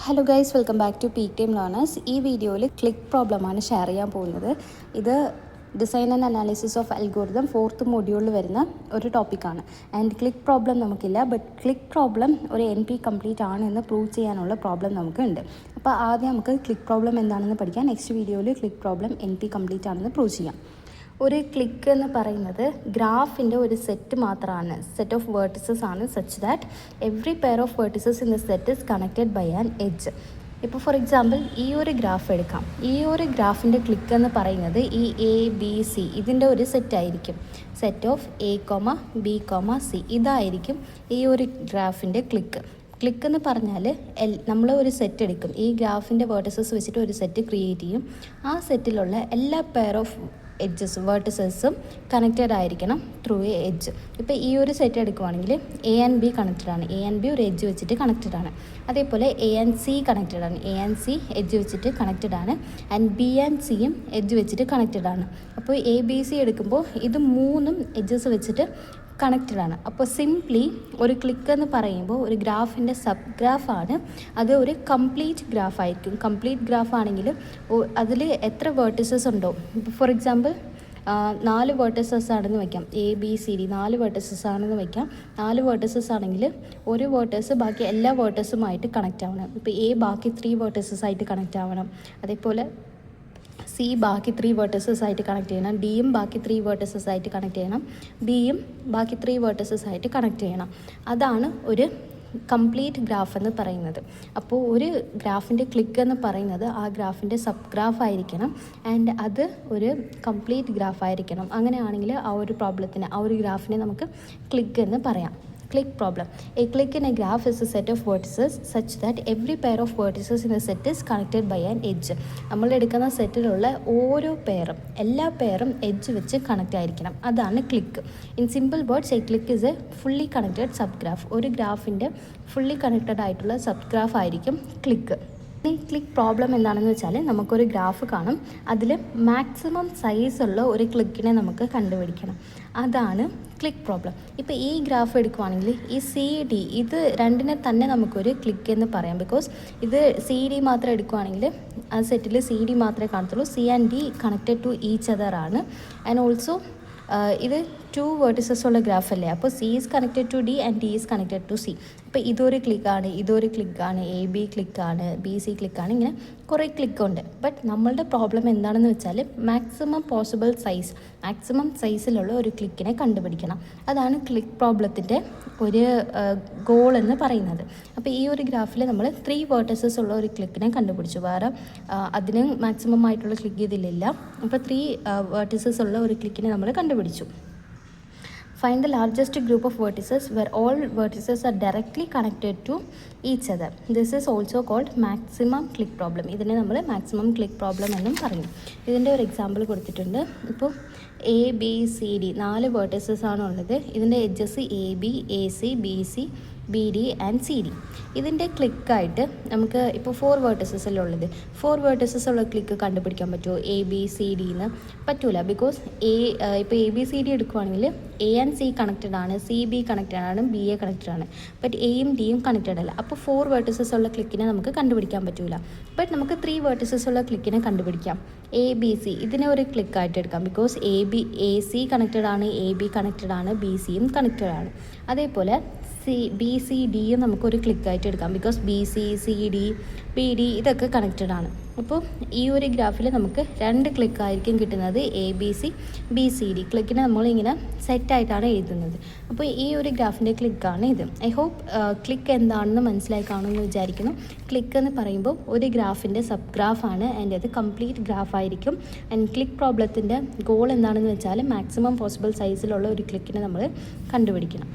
Hello guys, welcome back to peak time learners. ഈ വീഡിയോയിൽ clique പ്രോബ്ലമാണ് ഷെയർ ചെയ്യാൻ പോകുന്നത്. ഇത് design and analysis of algorithm 4th മൊഡ്യൂളിൽ വരുന്ന ഒരു ടോപ്പിക്കാണ്. ആൻഡ് ക്ലിക്ക് പ്രോബ്ലം നമുക്കില്ല, ബട്ട് ക്ലിക്ക് പ്രോബ്ലം ഒരു NP കംപ്ലീറ്റ് ആണ് എന്ന് പ്രൂവ് ചെയ്യാനുള്ള പ്രോബ്ലം നമുക്കുണ്ട്. അപ്പോൾ ആദ്യം നമുക്ക് ക്ലിക്ക് പ്രോബ്ലം എന്താണെന്ന് പഠിക്കാം. നെക്സ്റ്റ് വീഡിയോയിൽ ക്ലിക്ക് പ്രോബ്ലം NP കംപ്ലീറ്റ് ആണെന്ന് പ്രൂവ് ചെയ്യാം. ഒരു ക്ലിക്ക് എന്ന് പറയുന്നത് ഗ്രാഫിൻ്റെ ഒരു സെറ്റ് മാത്രമാണ്, സെറ്റ് ഓഫ് വേർട്ടിസസ് ആണ്, such that every pair of vertices in the set is connected by an edge. ഇപ്പോൾ ഫോർ എക്സാമ്പിൾ ഈ ഒരു ഗ്രാഫ് എടുക്കാം. ഈ ഒരു ഗ്രാഫിൻ്റെ ക്ലിക്ക് എന്ന് പറയുന്നത് ഈ ABC ഇതിൻ്റെ ഒരു സെറ്റായിരിക്കും, set of A, B, C. ഇതായിരിക്കും ഈ ഒരു ഗ്രാഫിൻ്റെ ക്ലിക്ക് എന്ന് പറഞ്ഞാൽ നമ്മൾ ഒരു സെറ്റ് എടുക്കും, ഈ ഗ്രാഫിൻ്റെ വേർട്ടിസസ് വെച്ചിട്ട് ഒരു സെറ്റ് ക്രിയേറ്റ് ചെയ്യും. ആ സെറ്റിലുള്ള എല്ലാ പെയർ ഓഫ് എഡ്ജസ് വേർട്ടിസസും കണക്റ്റഡ് ആയിരിക്കണം ത്രൂ എ എഡ്ജ്. ഇപ്പോൾ ഈ ഒരു സെറ്റ് എടുക്കുവാണെങ്കിൽ A and B കണക്റ്റഡ് ആണ്, A and B ഒരു എഡ്ജ് വെച്ചിട്ട് കണക്റ്റഡ് ആണ്. അതേപോലെ A and C കണക്റ്റഡ് ആണ്, A and C എഡ്ജ് വെച്ചിട്ട് കണക്റ്റഡ് ആണ്. ആൻഡ് B and Cയും എഡ്ജ് വെച്ചിട്ട് കണക്റ്റഡ് ആണ്. അപ്പോൾ ABC എടുക്കുമ്പോൾ ഇത് മൂന്നും എഡ്ജസ് വെച്ചിട്ട് കണക്റ്റഡ് ആണ്. അപ്പോൾ സിംപ്ലി ഒരു ക്ലിക്ക് എന്ന് പറയുമ്പോൾ ഒരു ഗ്രാഫിൻ്റെ സബ് ഗ്രാഫാണ്, അത് ഒരു കംപ്ലീറ്റ് ഗ്രാഫ് ആയിരിക്കും. കംപ്ലീറ്റ് ഗ്രാഫ് ആണെങ്കിൽ അതിൽ എത്ര വേർട്ടിസസ് ഉണ്ടോ, ഇപ്പോൾ ഫോർ എക്സാമ്പിൾ 4 വേർട്ടിസസ് ആണെന്ന് വയ്ക്കാം, ABCD 4 വേർട്ടിസസ് ആണെന്ന് വയ്ക്കാം. 4 വേർട്ടിസസ് ആണെങ്കിൽ ഒരു വേർട്ടിസ് ബാക്കി എല്ലാ വേർട്ടിസുമായിട്ട് കണക്റ്റ് ആവണം. ഇപ്പോൾ A ബാക്കി 3 വേർട്ടിസസ് ആയിട്ട് കണക്റ്റ് ആവണം. അതേപോലെ C ബാക്കി 3 വേർട്ടിസസ് ആയിട്ട് കണക്ട് ചെയ്യണം, Dയും ബാക്കി 3 വേർട്ടിസസ് ആയിട്ട് കണക്ട് ചെയ്യണം, Bയും ബാക്കി 3 വേർട്ടിസസ് ആയിട്ട് കണക്ട് ചെയ്യണം. അതാണ് ഒരു കംപ്ലീറ്റ് ഗ്രാഫ് എന്ന് പറയുന്നത്. അപ്പോൾ ഒരു ഗ്രാഫിൻ്റെ ക്ലിക്ക് എന്ന് പറയുന്നത് ആ ഗ്രാഫിൻ്റെ സബ് ഗ്രാഫ് ആയിരിക്കണം, ആൻഡ് അത് ഒരു കംപ്ലീറ്റ് ഗ്രാഫ് ആയിരിക്കണം. അങ്ങനെയാണെങ്കിൽ ആ ഒരു പ്രോബ്ലത്തിന്, ആ ഒരു ഗ്രാഫിനെ നമുക്ക് ക്ലിക്ക് എന്ന് പറയാം. Click problem. A click in a graph is a set of vertices such that every pair of vertices in the set is connected by an edge. നമ്മൾ എടുക്കുന്ന സെറ്റിലുള്ള ഓരോ പെയറും, എല്ലാ പെയറും എഡ്ജ് വെച്ച് കണക്റ്റ് ആയിരിക്കണം. അതാണ് click. In simple words, A click is A fully connected sub graph. ഒരു ഗ്രാഫിൻ്റെ fully connected ആയിട്ടുള്ള sub graph ആയിരിക്കും ക്ലിക്ക്. ഈ ക്ലിക്ക് പ്രോബ്ലം എന്താണെന്ന് വെച്ചാൽ, നമുക്കൊരു ഗ്രാഫ് കാണും, അതിൽ മാക്സിമം സൈസുള്ള ഒരു ക്ലിക്കിനെ നമുക്ക് കണ്ടുപിടിക്കണം. അതാണ് ക്ലിക്ക് പ്രോബ്ലം. ഇപ്പോൾ ഈ ഗ്രാഫ് എടുക്കുവാണെങ്കിൽ ഈ CD ഇത് രണ്ടിനെ തന്നെ നമുക്കൊരു ക്ലിക്ക് എന്ന് പറയാം. ബിക്കോസ് ഇത് CD മാത്രം എടുക്കുവാണെങ്കിൽ ആ സെറ്റിൽ CD മാത്രമേ കാണത്തുള്ളൂ. C and D connected to each other ആണ്. ആൻഡ് ഓൾസോ ഇത് 2 വേർട്ടിസസ് ഉള്ള ഗ്രാഫ് അല്ലേ, അപ്പോൾ C is connected to D and D is connected to C. അപ്പോൾ ഇതൊരു ക്ലിക്കാണ്, ഇതൊരു ക്ലിക്കാണ്, AB ക്ലിക്കാണ്, BC ക്ലിക്കാണ്, ഇങ്ങനെ കുറേ ക്ലിക്കുണ്ട്. ബട്ട് നമ്മളുടെ പ്രോബ്ലം എന്താണെന്ന് വെച്ചാൽ മാക്സിമം പോസിബിൾ സൈസ്, മാക്സിമം സൈസിലുള്ള ഒരു ക്ലിക്കിനെ കണ്ടുപിടിക്കണം. അതാണ് ക്ലിക്ക് പ്രോബ്ലത്തിൻ്റെ ഒരു ഗോൾ എന്ന് പറയുന്നത്. അപ്പോൾ ഈ ഒരു ഗ്രാഫിൽ നമ്മൾ 3 വേർട്ടിസസ് ഉള്ള ഒരു ക്ലിക്കിനെ കണ്ടുപിടിച്ചു, വേറെ അതിന് മാക്സിമം ആയിട്ടുള്ള ക്ലിക്ക് ഇതിലില്ല. അപ്പോൾ 3 വേർട്ടിസസ് ഉള്ള ഒരു ക്ലിക്കിനെ നമ്മൾ കണ്ടുപിടിച്ചു. Find the largest group of vertices where all vertices are directly connected to each other. This is also called maximum click problem. ഇതിനെ നമ്മൾ maximum click problem എന്നും പറയും. ഇതിൻ്റെ ഒരു എക്സാമ്പിൾ കൊടുത്തിട്ടുണ്ട്. ഇപ്പോൾ ABCD 4 vertices ആണുള്ളത്. ഇതിൻ്റെ edges AB, AC, BC, BD and CD. ഇതിൻ്റെ ക്ലിക്കായിട്ട് നമുക്ക് ഇപ്പോൾ 4 വേർട്ടിസസ് അല്ലേ ഉള്ളത്, 4 വേർട്ടിസസ് ഉള്ള ക്ലിക്ക് കണ്ടുപിടിക്കാൻ പറ്റുമോ ABCD എന്ന്? പറ്റൂല. ബിക്കോസ് ഇപ്പോൾ ABCD എടുക്കുവാണെങ്കിൽ A and C കണക്റ്റഡ് ആണ്, CB കണക്റ്റഡ് ആണ്, BA കണക്റ്റഡ് ആണ്. ബട്ട് Aയും Dയും കണക്റ്റഡ് അല്ല. അപ്പോൾ 4 വേർട്ടിസസ് ഉള്ള ക്ലിക്കിനെ നമുക്ക് കണ്ടുപിടിക്കാൻ പറ്റൂല. ബട്ട് നമുക്ക് 3 വേർട്ടിസസ് ഉള്ള ക്ലിക്കിനെ കണ്ടുപിടിക്കാം. ABC ഇതിനെ ഒരു ക്ലിക്കായിട്ട് എടുക്കാം, ബിക്കോസ് AC കണക്റ്റഡ് ആണ്, AB കണക്റ്റഡ് ആണ്, BCയും കണക്റ്റഡ് ആണ്. അതേപോലെ BCDയും നമുക്കൊരു ക്ലിക്കായിട്ട് എടുക്കാം, ബിക്കോസ് BC, CD, BD ഇതൊക്കെ കണക്റ്റഡ് ആണ്. അപ്പോൾ ഈ ഒരു ഗ്രാഫിൽ നമുക്ക് 2 ക്ലിക്കായിരിക്കും കിട്ടുന്നത്, ABC, BCD. ക്ലിക്കിനെ നമ്മളിങ്ങനെ സെറ്റായിട്ടാണ് എഴുതുന്നത്. അപ്പോൾ ഈ ഒരു ഗ്രാഫിൻ്റെ ക്ലിക്കാണ് ഇത്. ഐ ഹോപ്പ് ക്ലിക്ക് എന്താണെന്ന് മനസ്സിലായി കാണുമെന്ന് വിചാരിക്കുന്നു. ക്ലിക്ക് എന്ന് പറയുമ്പോൾ ഒരു ഗ്രാഫിൻ്റെ സബ് ഗ്രാഫാണ്, ആൻഡ് അത് കംപ്ലീറ്റ് ഗ്രാഫായിരിക്കും. ആൻഡ് ക്ലിക്ക് പ്രോബ്ലത്തിൻ്റെ ഗോൾ എന്താണെന്ന് വെച്ചാൽ മാക്സിമം പോസിബിൾ സൈസിലുള്ള ഒരു ക്ലിക്കിനെ നമ്മൾ കണ്ടുപിടിക്കണം.